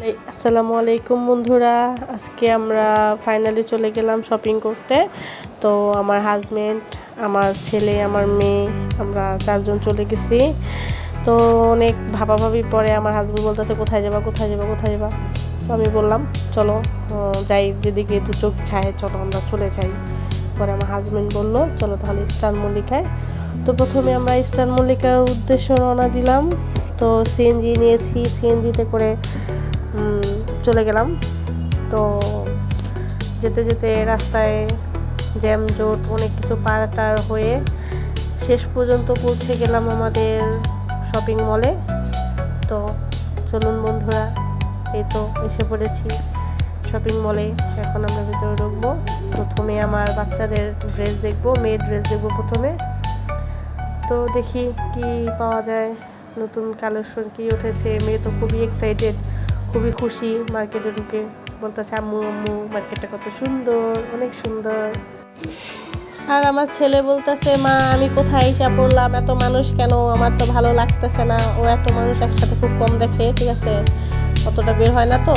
আসসালামু আলাইকুম বন্ধুরা, আজকে আমরা ফাইনালি চলে গেলাম শপিং করতে। তো আমার হাজবেন্ড, আমার ছেলে, আমার মেয়ে, আমরা চারজন চলে গেছি। তো অনেক ভাবাভাবি পরে আমার হাজবেন্ড বলতেছে কোথায় যাবা কোথায় যাবা কোথায় যাবা। তো আমি বললাম চলো যাই, যেদিকে দু চোখ ছায় চলো আমরা চলে যাই। পরে আমার হাজবেন্ড বললো চলো তাহলে স্টার মল্লিকায়। তো প্রথমে আমরা স্টার মল্লিকার উদ্দেশ্যে রওনা দিলাম। তো সিএনজি নিয়েছি, সিএনজিতে করে চলে গেলাম। তো যেতে যেতে রাস্তায় জ্যাম জোট অনেক কিছু পার হয়ে শেষ পর্যন্ত পৌঁছে গেলাম আমাদের শপিং মলে। তো চলুন বন্ধুরা, এই তো এসে পড়েছি শপিং মলে। এখন আমরা ভিতরে ঢুকবো। প্রথমে আমার বাচ্চাদের ড্রেস দেখবো, মেয়ের ড্রেস দেখবো প্রথমে। তো দেখি কি পাওয়া যায়, নতুন কালেকশন কি উঠেছে। মেয়ে তো খুবই এক্সাইটেড, খুবই খুশি। মার্কেটে ঢুকে বলতেছে আম্মু আম্মু মার্কেটটা কত সুন্দর, অনেক সুন্দর। আর আমার ছেলে বলতেছে মা আমি কোথায় এসে পড়লাম, এত মানুষ কেন, আমার তো ভালো লাগতেছে না। ও এত মানুষ একসাথে খুব কম দেখে, ঠিক আছে, অতটা বের হয় না। তো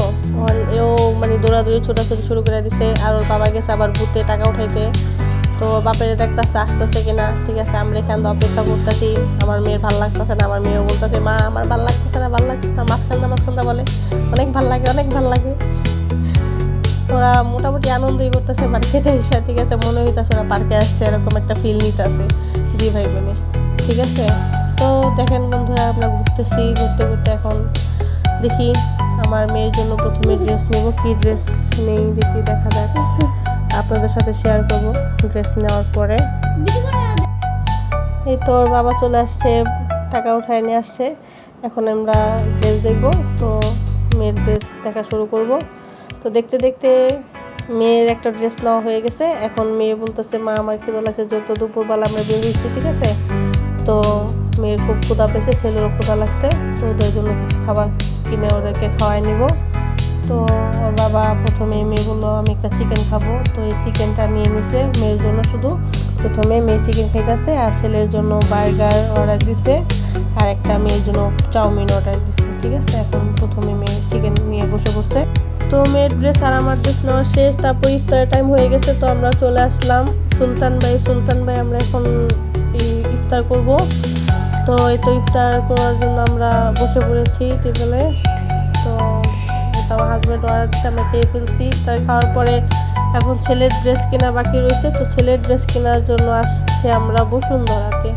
এও মানে দৌড়াদৌড়ি ছোটাছুটি শুরু করে দিছে। আর ওর বাবা গেছে আবার ভূতে টাকা উঠাইতে। তো বাপের দেখতেছে আসতেছে কিনা, ঠিক আছে। আমরা এখান থেকে অপেক্ষা করতেছি। আমার মেয়ের ভালো লাগতেছে না, আমার মেয়েও বলতেছে মা আমার ভালো লাগতেছে না, ভালো লাগতেছে না। মাঝখানটা বলে অনেক ভালো লাগে, অনেক ভালো লাগে। ওরা মোটামুটি আনন্দই করতেছে মার্কেটে এসে, ঠিক আছে। মনে হইতেছে ওরা পার্কে আসছে, এরকম একটা ফিল নিতেছে দুই ভাই বোনে, ঠিক আছে। তো দেখেন বন্ধুরা, আমরা ঘুরতেছি, ঘুরতে ঘুরতে এখন দেখি আমার মেয়ের জন্য প্রথমে ড্রেস নেব। কি ড্রেস নেই দেখি, দেখা যাক, আপনাদের সাথে শেয়ার করবো ড্রেস নেওয়ার পরে। এই তো ওর বাবা চলে আসছে, টাকা উঠায় নিয়ে আসছে। এখন আমরা ড্রেস দেখবো। তো মেয়ের ড্রেস দেখা শুরু করব। তো দেখতে দেখতে মেয়ের একটা ড্রেস নেওয়া হয়ে গেছে। এখন মেয়ে বলতেছে মা আমার খিদে লাগছে, যত দুপুরবেলা আমরা বের হয়েছি, ঠিক আছে। তো মেয়ের খুব ক্ষুধা পেয়েছে, ছেলেরও ক্ষুধা লাগছে। তো ওদের জন্য কিছু খাবার কিনে ওদেরকে খাওয়াই নিব। তো ওর বাবা প্রথমে মেয়ে বললো আমি একটা চিকেন খাবো। তো এই চিকেনটা নিয়ে নিছে মেয়ের জন্য। শুধু প্রথমে মেয়ে চিকেন খাইতেছে, আর ছেলের জন্য বার্গার অর্ডার দিছে, আর একটা মেয়ের জন্য চাউমিন অর্ডার দিছে, ঠিক আছে। এখন প্রথমে মেয়ে চিকেন নিয়ে বসে পড়ছে। তো মেয়ের ড্রেস আর আমার ড্রেস নেওয়া শেষ। তারপর ইফতারের টাইম হয়ে গেছে। তো আমরা চলে আসলাম সুলতান ভাই। আমরা এখন ইফতার করব। তো এই তো ইফতার করার জন্য আমরা বসে পড়েছি টেবিলে। তো আমার হাজব্যান্ড অর্ডার দিচ্ছে, আমরা খেয়ে ফেলছি। তাই খাওয়ার পরে এখন ছেলের ড্রেস কেনা বাকি রয়েছে। তো ছেলের ড্রেস কেনার জন্য আসছে আমরা বসুন্ধরাতে,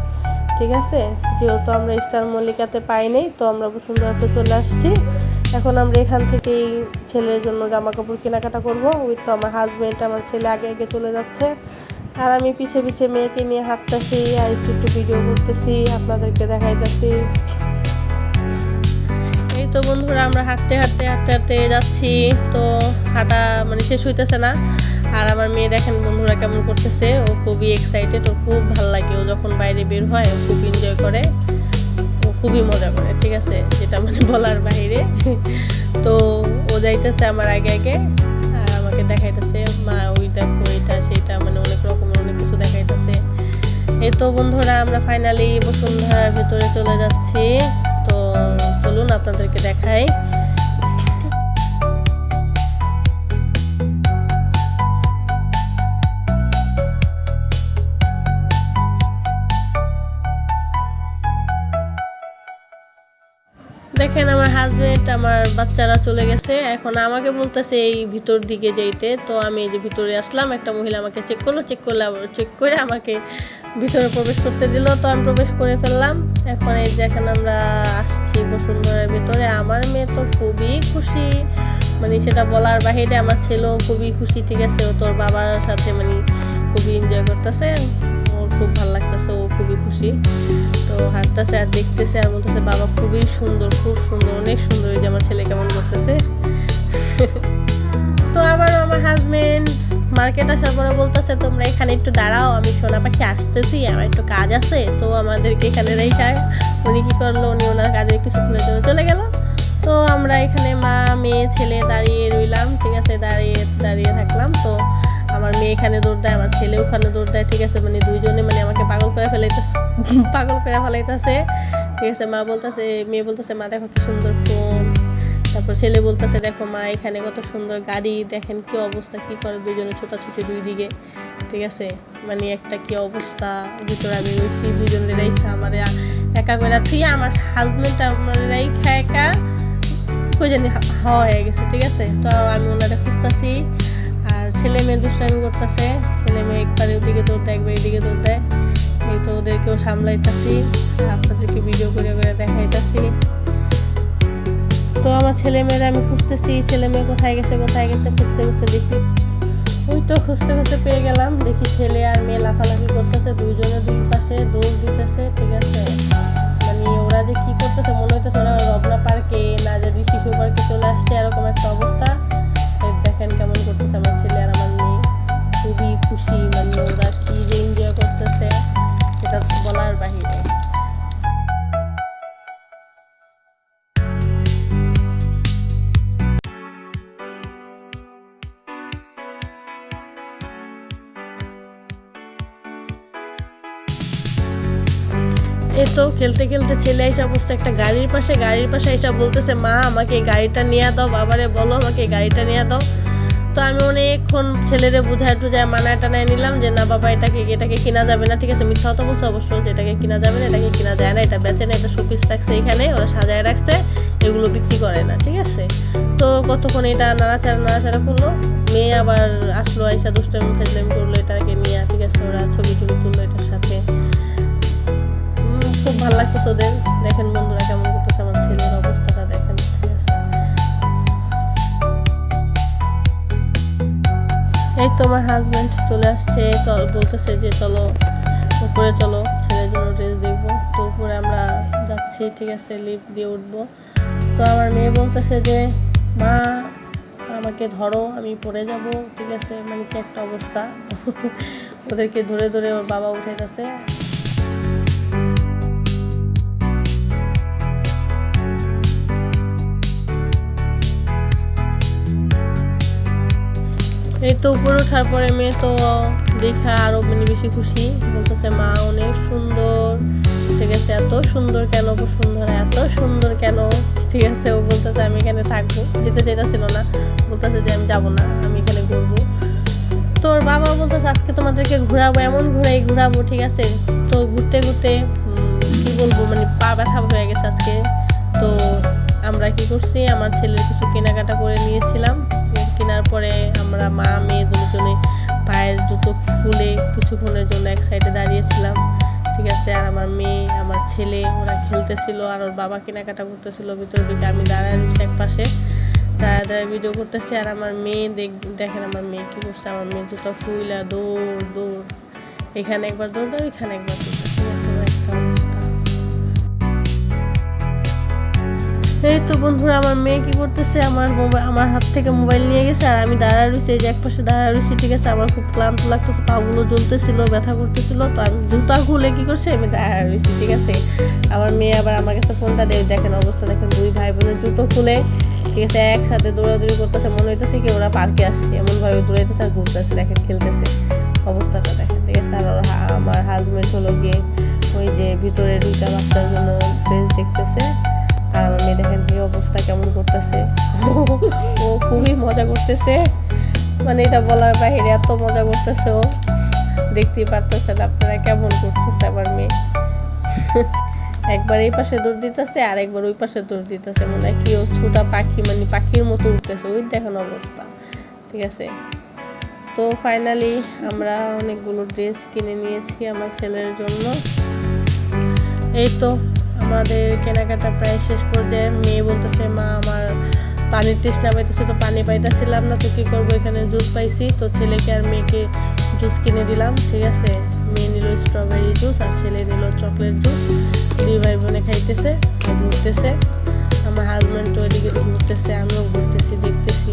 ঠিক আছে। যেহেতু আমরা স্টার মল্লিকাতে পাই নাই, তো আমরা বসুন্ধরাতে চলে আসছি। এখন আমরা এখান থেকেই ছেলের জন্য জামা কাপড় কেনাকাটা করবো। ওই তো আমার হাজব্যান্ড, আমার ছেলে আগে আগে চলে যাচ্ছে, আর আমি পিছে পিছে মেয়েকে নিয়ে হাঁটতেছি, আর একটু ভিডিও করতেছি, আপনাদেরকে দেখাইতেছি। এই তো বন্ধুরা, আমরা হাঁটতে হাঁটতে হাঁটতে হাঁটতে যাচ্ছি। তো হাঁটা মানে শেষ হইতেছে না। আর আমার মেয়ে দেখেন বন্ধুরা কেমন করতেছে, ও খুবই এক্সাইটেড, ওর খুব ভালো লাগে। ও যখন বাইরে বের হয় ও খুব এনজয় করে, ও খুবই মজা করে, ঠিক আছে, যেটা মানে বলার বাইরে। তো ও যাইতেছে আমার আগে আগে, আর আমাকে দেখাইতেছে মা ওই দেখো এটা সেটা, মানে অনেক রকমের অনেক কিছু দেখাইতেছে। এই তো বন্ধুরা, আমরা ফাইনালি বসুন্ধরার ভেতরে চলে যাচ্ছি। তো চলুন আপনাদেরকে দেখাই। দেখেন আমার হাজবেন্ড, আমার বাচ্চারা চলে গেছে। এখন আমাকে বলতেছে এই ভিতর দিকে যাইতে। তো আমি এই যে ভিতরে আসলাম, একটা মহিলা আমাকে চেক করে আমাকে ভিতরে প্রবেশ করতে দিল। তো আমি প্রবেশ করে ফেললাম। এখন এই যে এখন আমরা আসছি বসুন্ধরার ভিতরে। আমার মেয়ে তো খুবই খুশি, মানে সেটা বলার বাহিরে। আমার ছেলেও খুবই খুশি, ঠিক আছে। ও তোর বাবার সাথে মানে খুবই এনজয় করতেছে, ওর খুব ভালো লাগতেছে, ও খুবই খুশি। তো হাঁটতেছে আর দেখতেছে আর বলতেছে বাবা খুবই সুন্দর, খুব সুন্দর, অনেক সুন্দর। এই যে আমার ছেলে কেমন করতেছে। তো আবারও আমার হাজবেন্ড মার্কেট আসার পরে বলতেছে তোমরা এখানে একটু দাঁড়াও, আমি সোনা পাখি আসতেছি, আমার একটু কাজ আছে। তো আমাদেরকে এখানে রেখে উনি কী করলো, উনি ওনার কাজে কিছুক্ষণের জন্য চলে গেল। তো আমরা এখানে মা মেয়ে ছেলে দাঁড়িয়ে রইলাম, ঠিক আছে, দাঁড়িয়ে থাকলাম। তো আমার মেয়ে এখানে দৌড় দেয়, আমার ছেলে ওখানে দৌড় দেয়, ঠিক আছে। মানে দুইজনে মানে আমাকে পাগল করে ফেলাইতেছে, ঠিক আছে। মেয়ে বলতেছে মা দেখো কি সুন্দর ফোন, তারপর ছেলে বলতেছে দেখো মা এখানে কত সুন্দর গাড়ি, দেখেন কি অবস্থা, কি করে দুজনে ছোটাছুটি দুই দিকে, ঠিক আছে। মানে একটা কি অবস্থা, ভিতরে আমি রয়েছি দুজনের রেখা, আমার একা করে তুই আমার হাজবেন্ড আমার রেখা একা কই জানি হাওয়া হয়ে গেছে, ঠিক আছে। তো আমি ওনারা খুঁজতেছি, আর ছেলে মেয়ে দুষ্টামি করতেছে, ছেলে মেয়ে একবার ওদিকে দৌড় দেয় একবার এদিকে দৌড় দেয়। এই তো ওদেরকেও সামলাইতেছি, আপনাদেরকে ভিডিও করে করে দেখাইতেছি। তো আমার ছেলে মেয়েরা আমি খুঁজতেছি, ছেলে মেয়ে কোথায় গেছে খুঁজতে খুঁজতে দেখি, ওই তো খুঁজতে খুঁজতে পেয়ে গেলাম। দেখি ছেলে আর মেয়ে লাফালাফি করতেছে, দুইজনে দুই পাশে দৌড় দিতেছে, ঠিক আছে। মানে ওরা যে কি করতেছে মনে হইতেছে ওরা রবনা পার্কে না জানি শিশু পার্কে চলে আসছে, এরকম একটা অবস্থা। দেখেন কেমন করতেছে আমার ছেলে আর আমার মেয়ে, খুবই খুশি। মানে ওরা কি যে এনজয় করতেছে এটা বলার বাহিরে। এই তো খেলতে খেলতে ছেলে এসে বসছে একটা গাড়ির পাশে এসে বলতেছে মা আমাকে এই গাড়িটা নিয়ে দাও, বাবারে বলো আমাকে এই গাড়িটা নিয়ে দাও। তো আমি অনেকক্ষণ ছেলেরে বুঝায় টুঝায় মানায় টানায় নিলাম যে না বাবা এটাকে কিনা যাবে না, ঠিক আছে। মিথ্যা কথা বলছে অবশ্য যে এটাকে কিনা যাবে না, এটাকে কিনা যায় না, এটা বেচে না, এটা শোপিস রাখছে এখানে, ওরা সাজায় রাখছে, এগুলো বিক্রি করে না, ঠিক আছে। তো কতক্ষণ এটা নাড়াচাড়া করলো, মেয়ে আবার আসলো, আইসা দুষ্টামি ফেজলামি করলো এটাকে নিয়ে, ঠিক আছে। ওরা ছবি তুললো এটার সাথে, খুব ভালো লাগতেছে ওদের। দেখেন বন্ধুরা কেমন করতেছে আমার ছেলের অবস্থাটা, দেখেন, ঠিক আছে। এই তো আমার হাজবেন্ড চলে আসছে, বলতেছে যে চলো উপরে চলো, ছেলের জন্য ড্রেস দেখবো। তো উপরে আমরা যাচ্ছি, ঠিক আছে, লিফট দিয়ে উঠবো। তো আমার মেয়ে বলতেছে যে মা আমাকে ধরো আমি পড়ে যাব, ঠিক আছে। মানে কি একটা অবস্থা, ওদেরকে ধরে ধরে ওর বাবা উঠাইতেছে। এই তো উপরে ওঠার পরে মেয়ে তো দেখা আরো মানে বেশি খুশি, বলতেছে মা অনেক সুন্দর, ঠিক আছে। এত সুন্দর কেন বসুন্ধরা, এত সুন্দর কেন, ঠিক আছে। ও বলতেছে আমি এখানে থাকবো, যেতে চাইতেছিল না, বলতেছে যে আমি যাবো না, আমি এখানে ঘুরবো। তোর বাবা বলতেছে আজকে তোমাদেরকে ঘুরাবো, এমন ঘুরাবো, ঠিক আছে। তো ঘুরতে ঘুরতে কি বলবো মানে পা ব্যথা হয়ে গেছে আজকে। তো আমরা কি করছি, আমার ছেলের কিছু কেনাকাটা করে নিয়েছিলাম, কেনার পরে আমরা মা মেয়ে দুজনে পায়ের জুতো খুলে কিছুক্ষণের জন্য এক সাইডে দাঁড়িয়েছিলাম, ঠিক আছে। আর আমার মেয়ে আমার ছেলে ওরা খেলতেছিল, আর ওর বাবা কেনাকাটা করতেছিল ভিতরে দিকে, আমি দাঁড়ায় রয়েছি এক পাশে দাঁড়ায় ভিডিও করতেছি। আর আমার মেয়ে দেখেন আমার মেয়ে কী করছে, আমার মেয়ে জুতো খুইলা দৌড়, এখানে একবার দৌড় দাও, এখানে একবার দৌড় দাও, ঠিক আছে। একটা অবস্থা। এই তো বন্ধুরা আমার মেয়ে কি করতেছে, আমার হাত থেকে মোবাইল নিয়ে গেছে, আর আমি দাঁড়ায় রয়েছি, এই যে এক পাশে দাঁড়ায় রয়েছি, ঠিক আছে। আমার খুব ক্লান্ত লাগতেছে, পাগুলো জ্বলতেছিল, ব্যথা করতেছিল। তো আমি জুতা খুলে কি করছে আমি দাঁড়ায় রয়েছি, ঠিক আছে। আমার মেয়ে আবার আমার কাছে ফোনটা দিয়ে, দেখেন অবস্থা, দেখেন দুই ভাই বোনের জুতো খুলে, ঠিক আছে, একসাথে দৌড়াদৌড়ি করতেছে, মনে হইতেছে কি ওরা পার্কে আসছে, এমনভাবে দৌড়াইতেছে আর ঘুরতেছে, দেখেন খেলতেছে, অবস্থাটা দেখেন, ঠিক আছে। আর আমার হাজবেন্ড হলো গিয়ে ওই যে ভিতরে দুইটা বাচ্চার জন্য ড্রেস দেখতেছে। আর আমার মেয়ে দেখেন কি অবস্থা কেমন করতেছে, ও খুবই মজা করতেছে, মানে এটা বলার বাইরে এত মজা করতেছে ও, দেখতেই পারতেছেন আপনারা কেমন করতেছে আমার মেয়ে। একবার এই পাশে দৌড় দিতেছে আর একবার ওই পাশে দৌড় দিতেছে, মনে হয় কি ও ছোটা পাখি, মানে পাখির মতো উঠতেছে, ওই দেখেন অবস্থা, ঠিক আছে। তো ফাইনালি আমরা অনেকগুলো ড্রেস কিনে নিয়েছি আমার ছেলের জন্য। এই তো আমাদের কেনাকাটা প্রায় শেষ পর্যায়ে। মেয়ে বলতেছে মা আমার পানির তৃষ্ণা পাইতেছে, তো পানি পাইতেছিলাম না, তো কী করবো, এখানে জুস পাইছি, তো ছেলেকে আর মেয়েকে জুস কিনে দিলাম, ঠিক আছে। মেয়ে নিল স্ট্রবেরি জুস আর ছেলে নিল চকলেট জুস, দুই ভাই বোনে খাইতেছে আর ঘুরতেছে। আমার হাজব্যান্ড ওইদিকে ঘুরতেছে, আমিও ঘুরতেছি, দেখতেছি।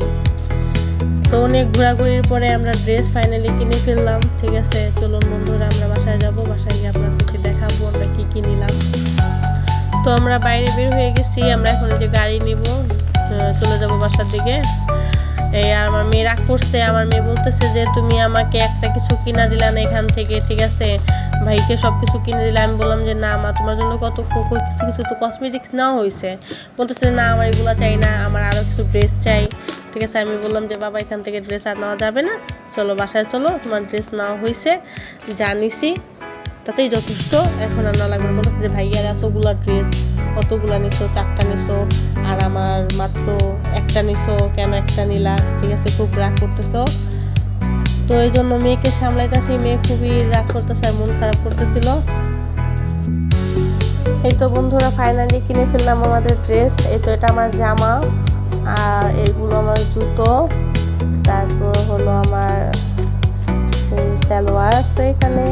তো অনেক ঘোরাঘুরির পরে আমরা ড্রেস ফাইনালি কিনে ফেললাম, ঠিক আছে। চলুন বন্ধুরা আমরা বাসায় যাব, বাসায় গিয়ে আপনাদেরকে দেখাবো আমরা কী নিলাম। তো আমরা বাইরে বের হয়ে গেছি, আমরা এখন যে গাড়ি নিব, চলে যাব বাসার দিকে। এই আর আমার মেয়ে রাগ করছে, আমার মেয়ে বলতেছে যে তুমি আমাকে একটা কিছু কিনা দিলা না এখান থেকে, ঠিক আছে ভাইকে সব কিছু কিনে দিলে। আমি বললাম যে না মা, তোমার জন্য কত কিছু কিছু তো কসমেটিক্স নেওয়া হয়েছে। বলতেছে না আমার এগুলো চাই না, আমার আরও কিছু ড্রেস চাই। ঠিক আছে, আমি বললাম যে বাবা এখান থেকে ড্রেস আর নেওয়া যাবে না, চলো বাসায় চলো, তোমার ড্রেস নেওয়া হয়েছে, জানিসই তাতেই যথেষ্ট, এখন আর নেওয়া লাগবে। বলতেছে যে ভাইয়ার এতগুলা ড্রেস, কতগুলা নিছো, 4টা নিছো আর আমার মাত্র একটা নিছো, কেন একটা নিলা? ঠিক আছে, খুব রাগ করতেছো। তো এই জন্য মেয়েকে সামলাইতেছি, মেয়ে খুবই রাগ করতেছে আর মন খারাপ করতেছিল। এই তো বন্ধুরা ফাইনালি কিনে ফেললাম আমাদের ড্রেস। এই তো এটা আমার জামা, আর এগুলো আমার জুতো, তারপর হলো আমার সালোয়ার আছে এখানে,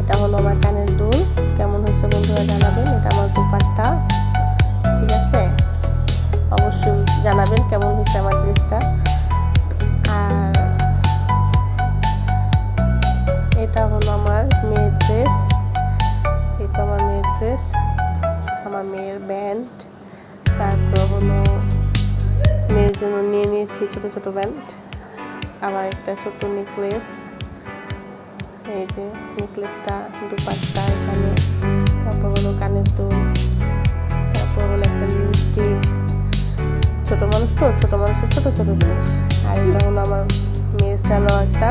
এটা হলো আমার কানের দুল। কেমন হয়েছে বন্ধুরা জানাবেন। এটা আমার দুপাট্টা, ঠিক আছে, অবশ্যই জানাবেন কেমন হয়েছে আমার ড্রেসটা। আর এটা হলো আমার মেয়ের ড্রেস, এটা আমার মেয়ের ড্রেস, আমার মেয়ের ব্যান্ড, তারপর হলো মেয়ের জন্য নিয়ে নিয়েছি ছোট ছোট ব্যান্ড, আবার একটা ছোট্ট নেকলেস, এই যে নেকলেসটা, দুপাট্টা এখানে, তারপর হলো কানের দুল, তারপর হলো একটা লিপস্টিক, ছোট মানুষ তো, ছোট মানুষের ছোট ছোট জিনিস। আর এটা হলো আমার মেয়ের সালোয়ারটা,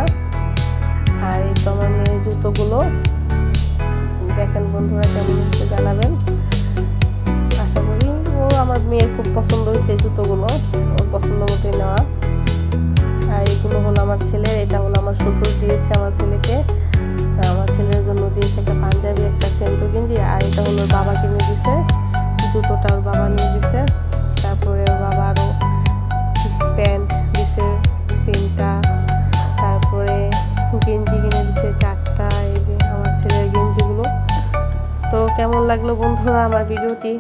আর এই তো আমার মেয়ের জুতোগুলো। দেখেন বন্ধুরা কেমন হচ্ছে জানাবেন। আশা করি আমার মেয়ের খুব পছন্দ হয়েছে এই জুতোগুলো, ওর পছন্দ মতোই নেওয়া। আর এগুলো হলো আমার ছেলের, এটা হলো আমার শ্বশুর দিয়েছে আমার ছেলেকে, আমার ছেলের জন্য দিয়েছে একটা পাঞ্জাবি, একটা সেন্টো গেঞ্জি। আর এটা হলো ওর বাবা কিনে দিছে, জুতোটা ওর বাবা নিয়ে দিছে। তারপরে ওর বাবা আরও প্যান্ট দিছে 3টা, তারপরে গেঞ্জি কিনে দিছে 4টা, এই যে আমার ছেলের গেঞ্জিগুলো। তো কেমন লাগলো বন্ধুরা আমার ভিডিওটি?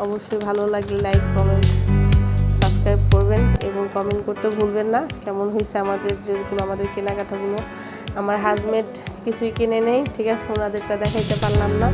অবশ্যই ভালো লাগলে লাইক, কমেন্ট, সাবস্ক্রাইব করবেন এবং কমেন্ট করতে ভুলবেন না কেমন হয়েছে আমাদের ড্রেসগুলো, আমাদের কেনাকাটাগুলো। আমার হাজবেন্ড কিছুই কিনে নেই, ঠিক আছে, ওনাদেরটা দেখাইতে পারলাম না।